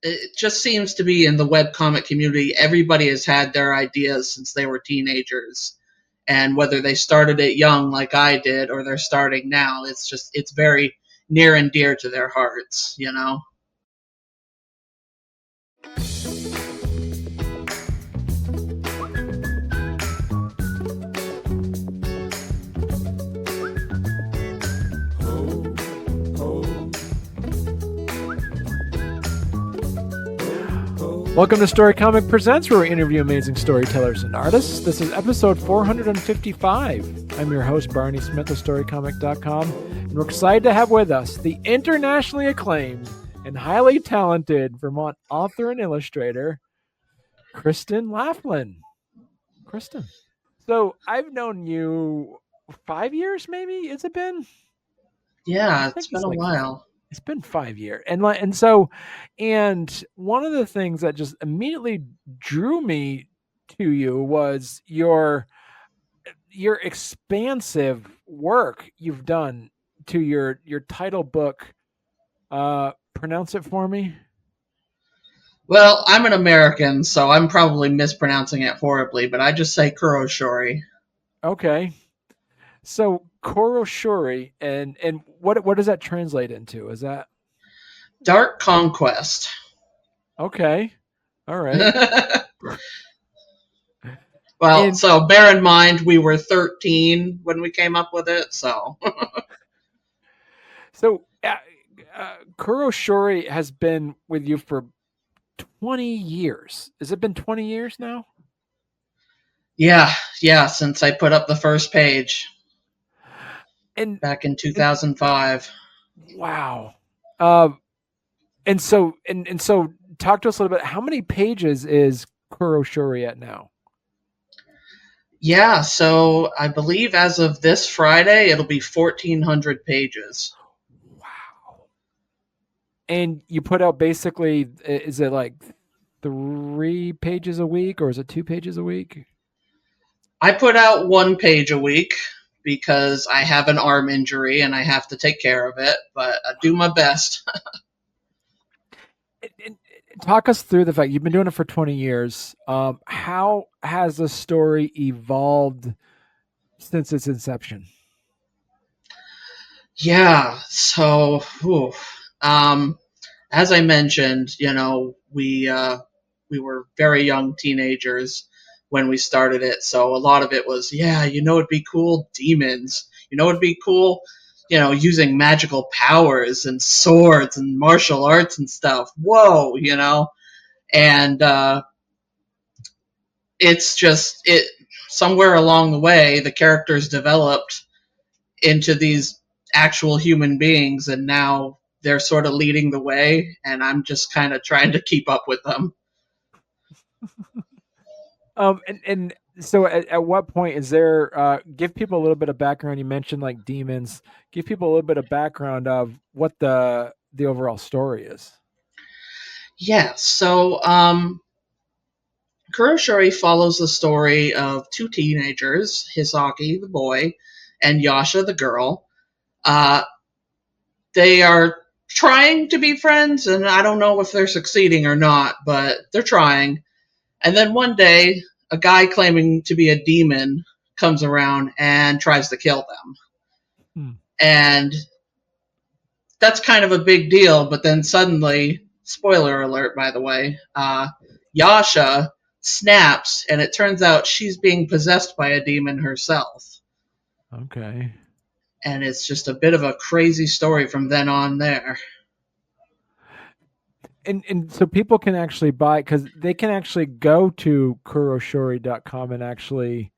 it just seems to be in the webcomic community, everybody has had their ideas since they were teenagers. And whether they started it young like I did or they're starting now, it's very near and dear to their hearts, you know? Welcome to Storycomic Presents, where we interview amazing storytellers and artists. This is episode 455. I'm your host, Barney Smith of Storycomic.com, and we're excited to have with us the internationally acclaimed and highly talented Vermont author and illustrator, Kristin Laflin. Kristin. So I've known you 5 years, maybe? Has it been? Yeah, it's been a while. It's been 5 years. And one of the things that just immediately drew me to you was your expansive work you've done to your title book. Pronounce it for me. Well, I'm an American, so I'm probably mispronouncing it horribly, but I just say Kuro Shouri. Okay. So Kuro Shouri, and what does that translate into? Is that Dark Conquest? Okay. All right. Well, so bear in mind we were 13 when we came up with it, so. So Kuro Shouri has been with you for 20 years. Has it been 20 years now? Yeah, since I put up the first page. And back in 2005. Wow. And so talk to us a little bit. How many pages is Kuro Shouri at now? Yeah, so I believe as of this Friday, it'll be 1,400 pages. Wow. And you put out basically, is it like 3 pages a week or is it 2 pages a week? I put out 1 page a week because I have an arm injury and I have to take care of it, but I do my best. Talk us through the fact you've been doing it for 20 years. How has the story evolved since its inception? Yeah, so as I mentioned, we were very young teenagers when we started it, so a lot of it was, it'd be cool, demons. It'd be cool, using magical powers and swords and martial arts and stuff. Whoa, and it's just somewhere along the way, the characters developed into these actual human beings, and now they're sort of leading the way, and I'm just kind of trying to keep up with them. And so at what point is there, give people a little bit of background. You mentioned like demons. Give people a little bit of background of what the overall story is. Yeah, so Kuro Shouri follows the story of 2 teenagers, Hisaki, the boy, and Yasha, the girl. They are trying to be friends, and I don't know if they're succeeding or not, but they're trying. And then one day, a guy claiming to be a demon comes around and tries to kill them. And that's kind of a big deal, but then suddenly, spoiler alert, by the way, Yasha snaps, and it turns out she's being possessed by a demon herself. Okay. And it's just a bit of a crazy story from then on there. And so people can actually buy, because they can actually go to kuroshouri.com and actually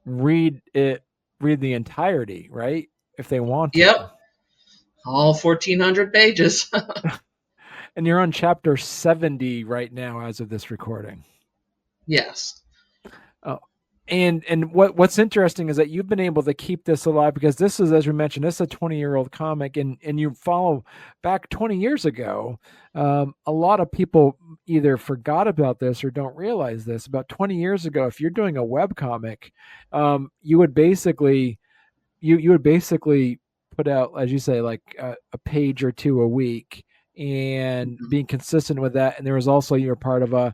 read the entirety, right? If they want to. Yep. All 1,400 pages. And you're on chapter 70 right now as of this recording. Yes. Oh, and what's interesting is that you've been able to keep this alive, because this is, as we mentioned, this is a 20-year-old comic, and you follow back 20 years ago. A lot of people either forgot about this or don't realize this. About 20 years ago, if you're doing a webcomic, you would basically put out, as you say, like a page or 2 a week. and Mhm. being consistent with that. And there was also, you're part of a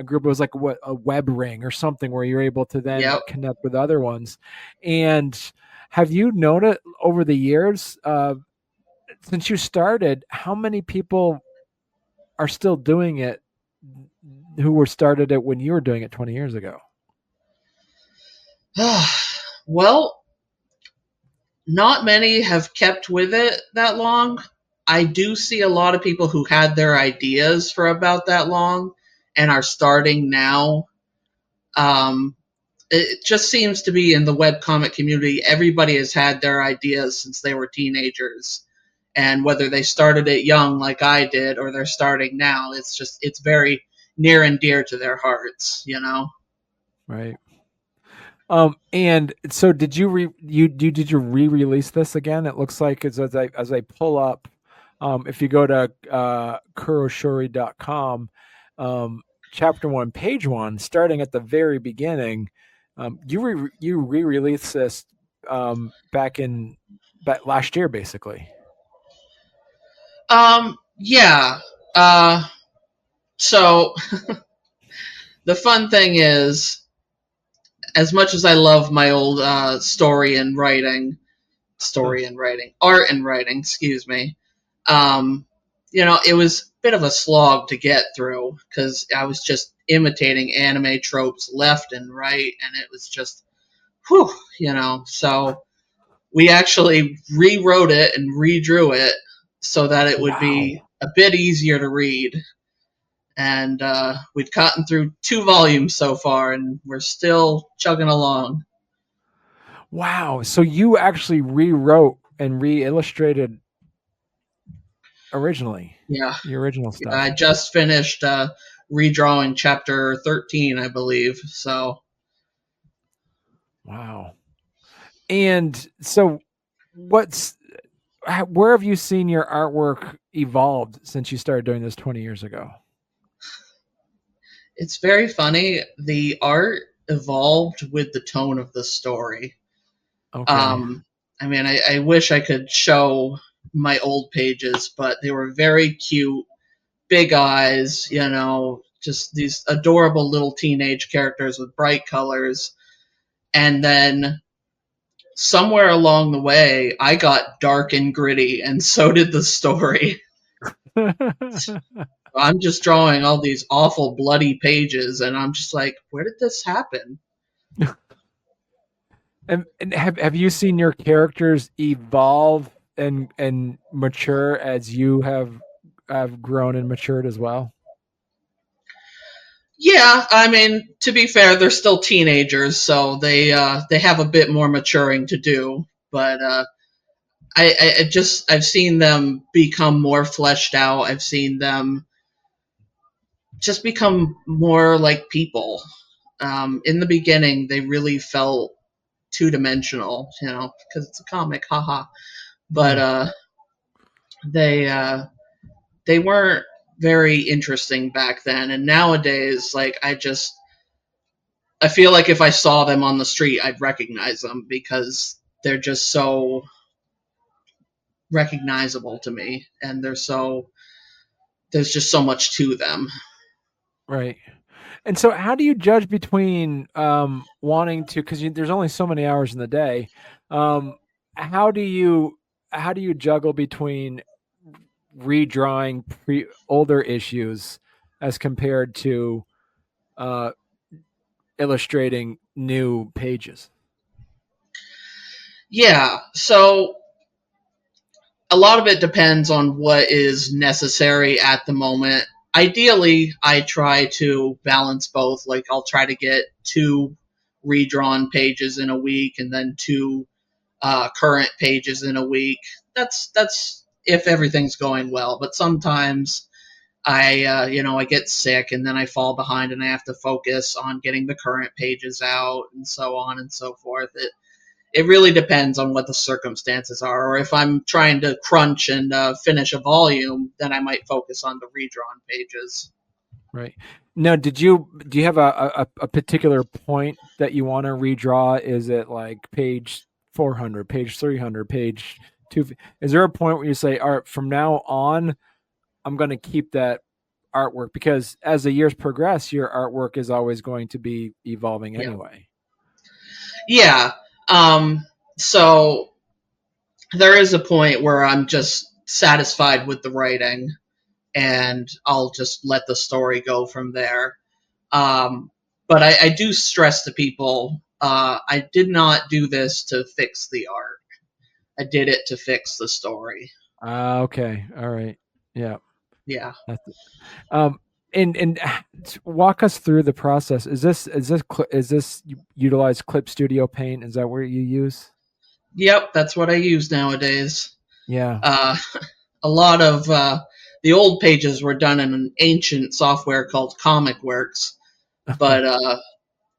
group. It was like what, a web ring or something, where you're able to then Yep. connect with other ones. And have you known it over the years, since you started, how many people are still doing it who were started it when you were doing it 20 years ago? Well, not many have kept with it that long. I do see a lot of people who had their ideas for about that long and are starting now. Um, it just seems to be in the webcomic community, everybody has had their ideas since they were teenagers. And whether they started it young like I did or they're starting now, it's very near and dear to their hearts, you know? Right. And so did you did you re-release this again? It looks like as I pull up, if you go to kuroshuri.com, chapter 1, page 1, starting at the very beginning, you re-released this back last year, basically. Yeah. Uh, so the fun thing is, as much as I love my old art and writing, excuse me, um, it was a bit of a slog to get through because I was just imitating anime tropes left and right, and it was just, whew, So we actually rewrote it and redrew it so that it would be Wow. a bit easier to read. And we've gotten through 2 volumes so far, and we're still chugging along. Wow. So you actually rewrote and re-illustrated originally Yeah, the original stuff. I just finished redrawing chapter 13, I believe. So, Wow. And so what's where have you seen your artwork evolved since you started doing this 20 years ago? it's very funny. The art evolved with the tone of the story. Okay. Um, I mean, I wish I could show my old pages, but they were very cute, big eyes, just these adorable little teenage characters with bright colors. And then somewhere along the way, I got dark and gritty, and so did the story. I'm just drawing all these awful, bloody pages, and I'm just like, where did this happen? And have you seen your characters evolve and mature as you have grown and matured as well? Yeah, I mean, to be fair, they're still teenagers, so they have a bit more maturing to do. But I've seen them become more fleshed out. I've seen them just become more like people. In the beginning, they really felt 2 dimensional, because it's a comic, haha. But Yeah. they they weren't very interesting back then, and nowadays, like I feel like if I saw them on the street, I'd recognize them because they're just so recognizable to me, and there's just so much to them. Right. And so how do you judge between wanting to, because there's only so many hours in the day, um, how do you juggle between redrawing older issues as compared to uh, illustrating new pages? Yeah, so a lot of it depends on what is necessary at the moment. Ideally, I try to balance both. Like, I'll try to get 2 redrawn pages in a week and then 2 current pages in a week. That's if everything's going well. But sometimes I get sick and then I fall behind and I have to focus on getting the current pages out and so on and so forth. It really depends on what the circumstances are. Or if I'm trying to crunch and finish a volume, then I might focus on the redrawn pages. Right. Now, do you have a particular point that you want to redraw? Is it like page 400, page 300, page 2? Is there a point where you say, all right, from now on, I'm going to keep that artwork, because as the years progress, your artwork is always going to be evolving Yeah. anyway. Yeah. So there is a point where I'm just satisfied with the writing, and I'll just let the story go from there. But I do stress to people, I did not do this to fix the art. I did it to fix the story. Okay. All right. Yeah. Yeah. That's it. And walk us through the process. Is this utilize Clip Studio Paint? Is that where you use? Yep, that's what I use nowadays. Yeah. Uh, a lot of the old pages were done in an ancient software called Comic Works, but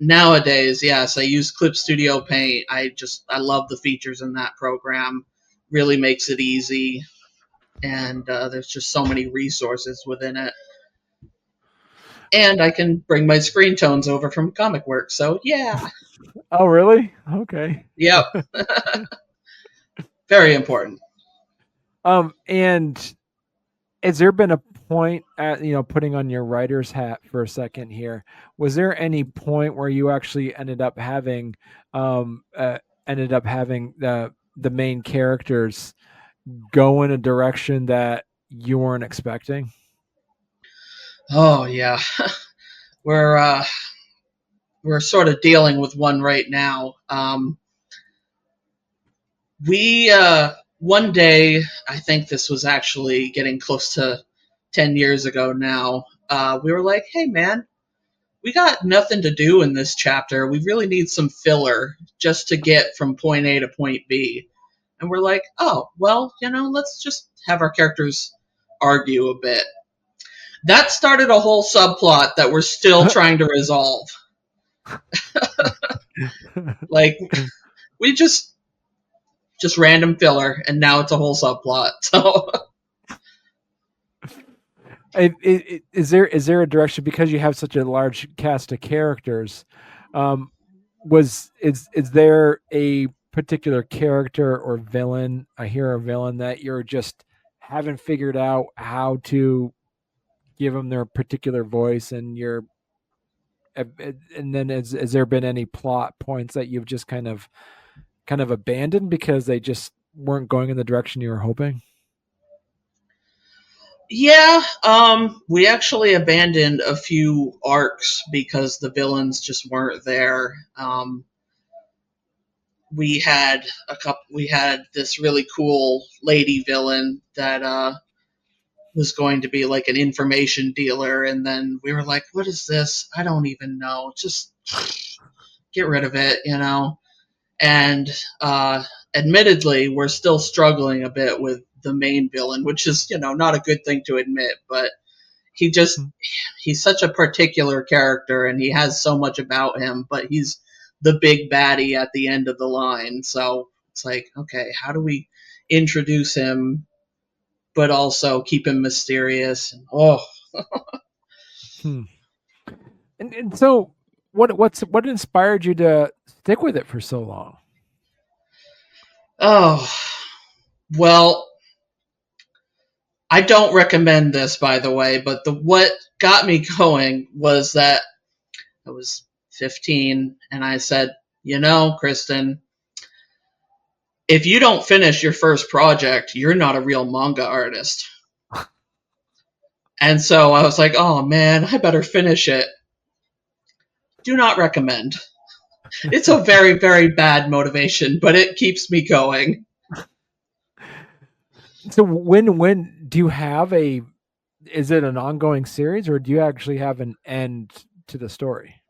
nowadays, yes, I use Clip Studio Paint. I love the features in that program. Really makes it easy, and there's just so many resources within it. And I can bring my screen tones over from Comic Works, so yeah. Oh, really? Okay. Yep. Very important. And has there been a point at, putting on your writer's hat for a second here? Was there any point where you actually um ended up having the main characters go in a direction that you weren't expecting? Oh yeah. we're uh we're sort of dealing with one right now. We one day, I think this was actually getting close to 10 years ago now. We were like, "Hey man, we got nothing to do in this chapter. We really need some filler just to get from point A to point B." And we're like, "Oh, well, let's just have our characters argue a bit." That started a whole subplot that we're still trying to resolve. Like, we just random filler, and now it's a whole subplot. So Is there a direction, because you have such a large cast of characters? Is there a particular character or villain, a hero villain, that you're just haven't figured out how to give them their particular voice, and then has there been any plot points that you've just kind of abandoned because they just weren't going in the direction you were hoping? yeah, we actually abandoned a few arcs because the villains just weren't there. We had this really cool lady villain that was going to be like an information dealer, and then we were like, "What is this? I don't even know. Just get rid of it," And admittedly, we're still struggling a bit with the main villain, which is not a good thing to admit, but he just he's such a particular character, and he has so much about him, but he's the big baddie at the end of the line. So it's like, okay, how do we introduce him but also keep him mysterious? Oh, Hmm. And so what inspired you to stick with it for so long? oh, well, I don't recommend this, by the way, but what got me going was that I was 15, and I said, Kristin, if you don't finish your first project, you're not a real manga artist. And so I was like, oh man, I better finish it. Do not recommend. It's a very, very bad motivation, but it keeps me going. So when do you have is it an ongoing series, or do you actually have an end to the story?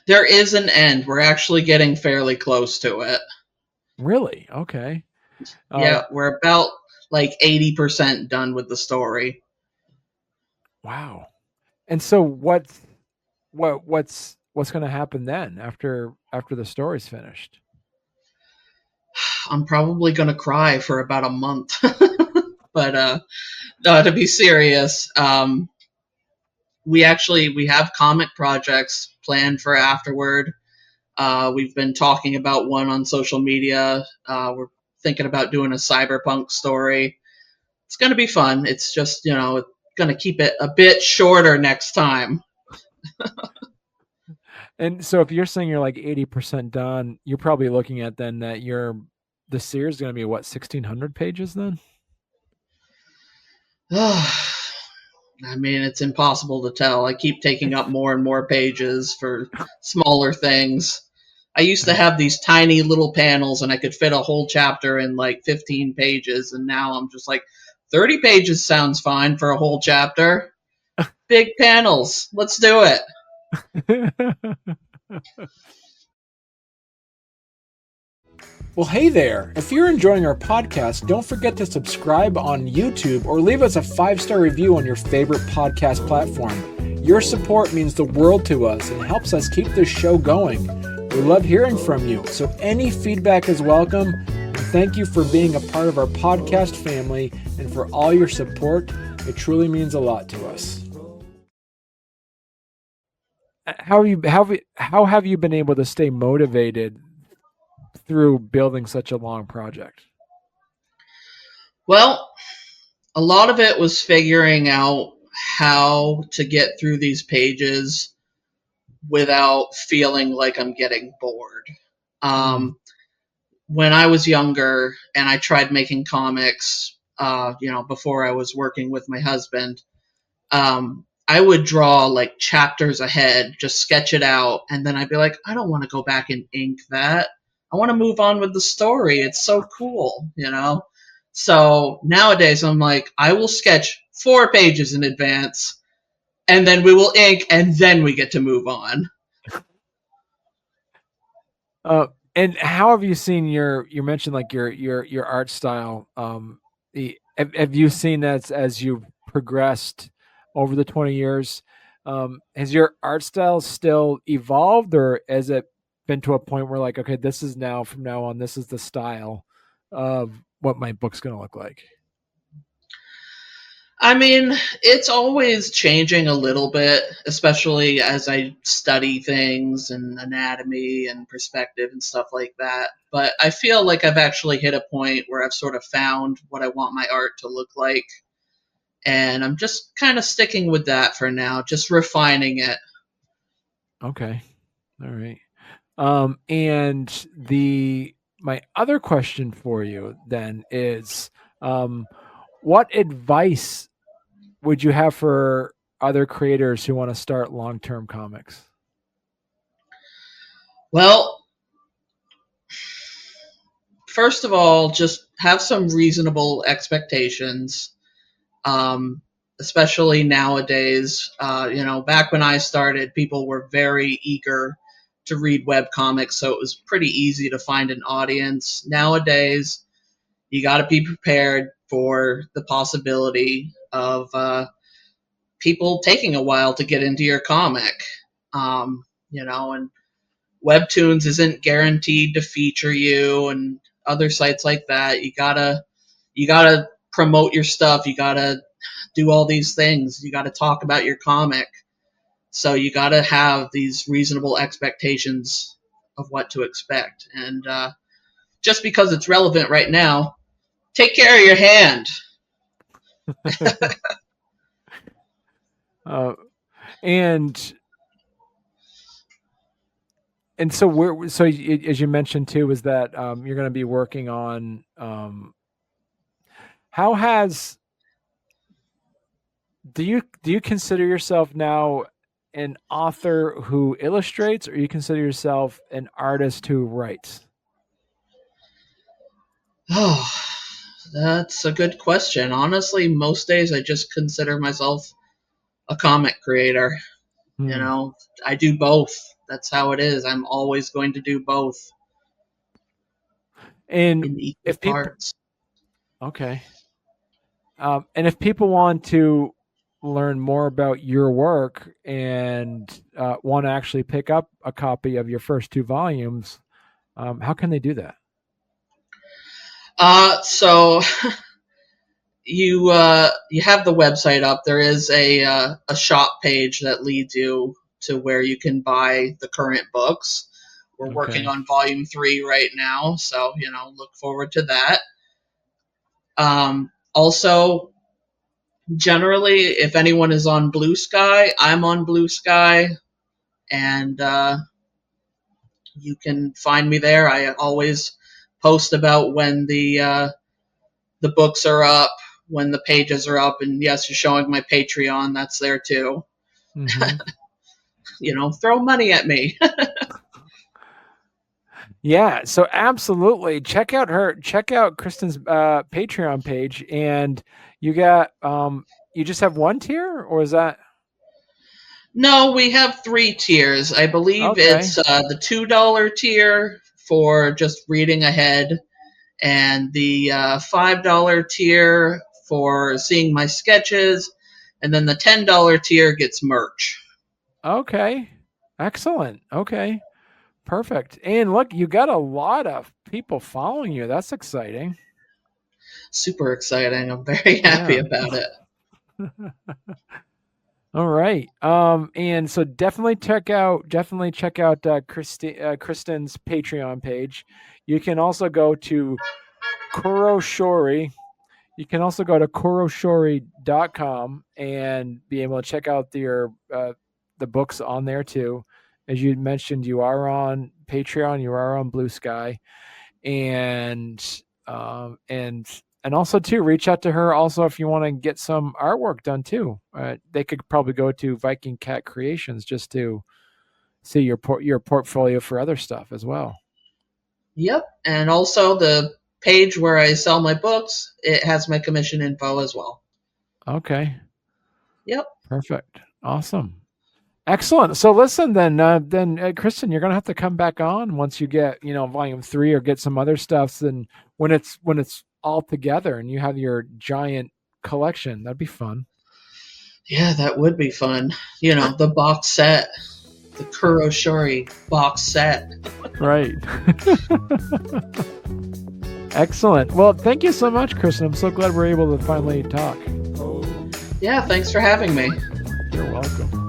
There is an end. We're actually getting fairly close to it. Really? Okay. Yeah, we're about like 80% done with the story. Wow. And so what's going to happen then after the story's finished? I'm probably going to cry for about a month. But to be serious, we have comic projects planned for afterward. We've been talking about one on social media. We're thinking about doing a cyberpunk story. it's going to be fun. It's just, going to keep it a bit shorter next time. And so if you're saying you're like 80% done, you're probably looking at then that the series is going to be what, 1,600 pages then? I mean, it's impossible to tell. I keep taking up more and more pages for smaller things. I used to have these tiny little panels and I could fit a whole chapter in like 15 pages. And now I'm just like, 30 pages sounds fine for a whole chapter. Big panels. Let's do it. Well, hey there. If you're enjoying our podcast, don't forget to subscribe on YouTube or leave us a 5-star review on your favorite podcast platform. Your support means the world to us and helps us keep this show going. We love hearing from you, so any feedback is welcome. And thank you for being a part of our podcast family and for all your support. It truly means a lot to us. How have you been able to stay motivated through building such a long project? Well, a lot of it was figuring out how to get through these pages without feeling like I'm getting bored. When I was younger and I tried making comics, before I was working with my husband, I would draw like chapters ahead, just sketch it out, and then I'd be like, I don't want to go back and ink that. I want to move on with the story. It's so cool, So nowadays I'm like, I will sketch 4 pages in advance, and then we will ink, and then we get to move on. And how have you seen you mentioned like your art style? Have you seen that as you've progressed over the 20 years? Has your art style still evolved, or has it been to a point where like, okay, this is now from now on, this is the style of what my book's going to look like? I mean, it's always changing a little bit, especially as I study things and anatomy and perspective and stuff like that. But I feel like I've actually hit a point where I've sort of found what I want my art to look like. And I'm just kind of sticking with that for now, just refining it. Okay. All right. And my other question for you then is, what advice would you have for other creators who want to start long-term comics? Well, first of all, just have some reasonable expectations. Especially nowadays, back when I started, people were very eager to read webcomics, so it was pretty easy to find an audience. Nowadays, you got to be prepared for the possibility of people taking a while to get into your comic. And Webtoons isn't guaranteed to feature you, and other sites like that. You gotta promote your stuff. You gotta do all these things. You gotta talk about your comic. So you gotta have these reasonable expectations of what to expect. And just because it's relevant right now, take care of your hand. And so as you mentioned too, is that you're going to be working on do you consider yourself now an author who illustrates, or you consider yourself an artist who writes? Oh, that's a good question. Honestly, most days I just consider myself a comic creator. I do both. That's how it is. I'm always going to do both. And in equal parts. Okay. And if people want to learn more about your work and want to actually pick up a copy of your first 2 volumes, how can they do that? So you have the website up. There is a shop page that leads you to where you can buy the current books. We're working on volume 3 right now, so look forward to that. Also, Generally, if anyone is on Blue Sky, I'm on Blue Sky, and you can find me there. I always post about when the books are up, when the pages are up, and yes, you're showing my Patreon. That's there too. Mm-hmm. Throw money at me. Yeah, so absolutely check out Kristin's Patreon page. And you got you just have one tier, or is that? No, we have 3 tiers. I believe Okay. it's the $2 tier for just reading ahead, and the $5 tier for seeing my sketches, and then the $10 tier gets merch. Okay, excellent. Okay, perfect. And look, you got a lot of people following you. That's exciting. Super exciting. I'm very happy about it. All right. And so definitely check out Kristin's Patreon page. You can also go to Kuro Shouri. You can also go to kuroshuri.com and be able to check out the books on there too. As you mentioned, you are on Patreon, you are on Blue Sky, and also too, reach out to her also if you want to get some artwork done too. They could probably go to Viking Cat Creations just to see your portfolio for other stuff as well. Yep, and also the page where I sell my books, it has my commission info as well. Okay. Yep. Perfect. Awesome. Excellent. So listen, then Kristin, you're gonna have to come back on once you get volume 3 or get some other stuff. Then when it's all together and you have your giant collection, that'd be fun. Yeah, that would be fun. The box set, the Kuro Shouri box set. Right. Excellent. Well, thank you so much, Kristin. I'm so glad we're able to finally talk. Yeah, thanks for having me. You're welcome.